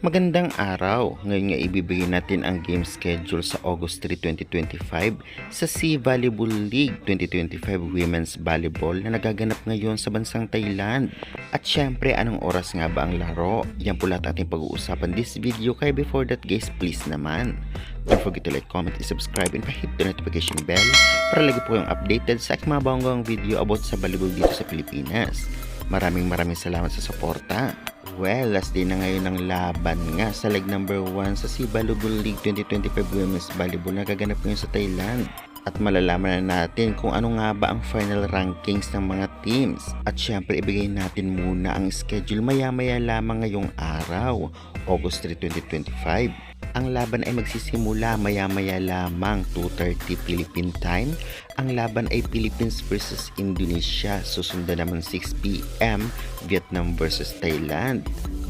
Magandang araw! Ngayon nga ibibigay natin ang game schedule sa August 3, 2025 sa Sea Volleyball League 2025 Women's Volleyball na nagaganap ngayon sa bansang Thailand. At syempre, anong oras nga ba ang laro? Yan po lahat ating pag-uusapan this video. Kaya before that guys, please naman, don't forget to like, comment, and subscribe and pa-hit the notification bell para lagi po kayong updated sa aking mga bawang video about sa volleyball dito sa Pilipinas. Maraming salamat sa suporta. Well, last day na ngayon ng laban nga sa leg number 1 sa Sea Volleyball League 2025 Women's Volleyball na gaganap ngayon sa Thailand. At malalaman na natin kung ano nga ba ang final rankings ng mga teams. At syempre ibigay natin muna ang schedule maya-maya lamang ngayong araw, August 3, 2025. Ang laban ay magsisimula maya-maya lamang 2:30 Philippine time. Ang laban ay Philippines versus Indonesia. Susundan naman 6 PM Vietnam versus Thailand.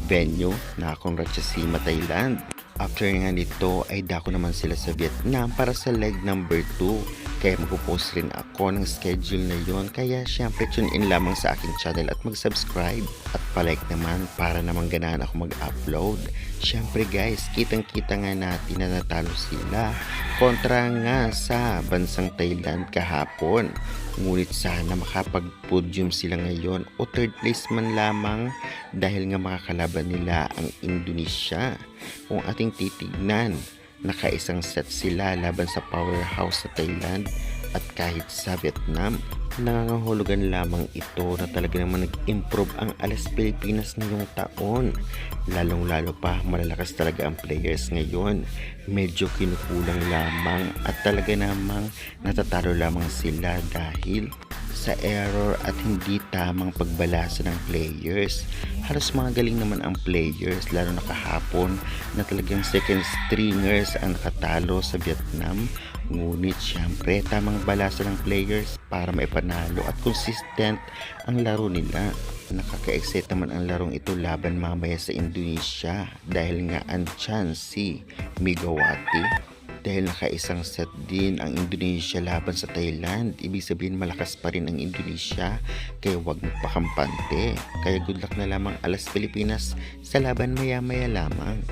Venue na Kongratsima, Thailand. After nga nito ay dako naman sila sa Vietnam para sa leg number 2. Kaya magpo-post rin ako ng schedule na yon. Kaya syempre tune in lamang sa aking channel at mag-subscribe. At palike naman para naman ganahan ako mag-upload. Syempre guys, kitang-kita nga natin na natalo sila kontra nga sa bansang Thailand kahapon. Ngunit sana makapag-podium sila ngayon o third place man lamang dahil nga makakalaban nila ang Indonesia. Kung ating titignan, nakaisang set sila laban sa powerhouse sa Thailand at kahit sa Vietnam. Nangangahulugan lamang ito na talaga naman nag-improve ang ALAS Pilipinas ngayong taon. Lalong-lalo pa malalakas talaga ang players ngayon. Medyo kinukulang lamang at talaga namang natatalo lamang sila dahil sa error at hindi tamang pagbalasa ng players. Halos mga galing naman ang players, lalo na kahapon na talagang second stringers ang nakatalo sa Vietnam. Ngunit syempre tamang balasa ng players para maipanalo at consistent ang laro nila. Nakaka-excite naman ang larong ito laban mamaya sa Indonesia dahil nga andyan si Megawati. Dahil nakaisang set din ang Indonesia laban sa Thailand, ibig sabihin malakas pa rin ang Indonesia, kaya huwag magpakampante. Kaya good luck na lamang ALAS Pilipinas sa laban maya-maya lamang.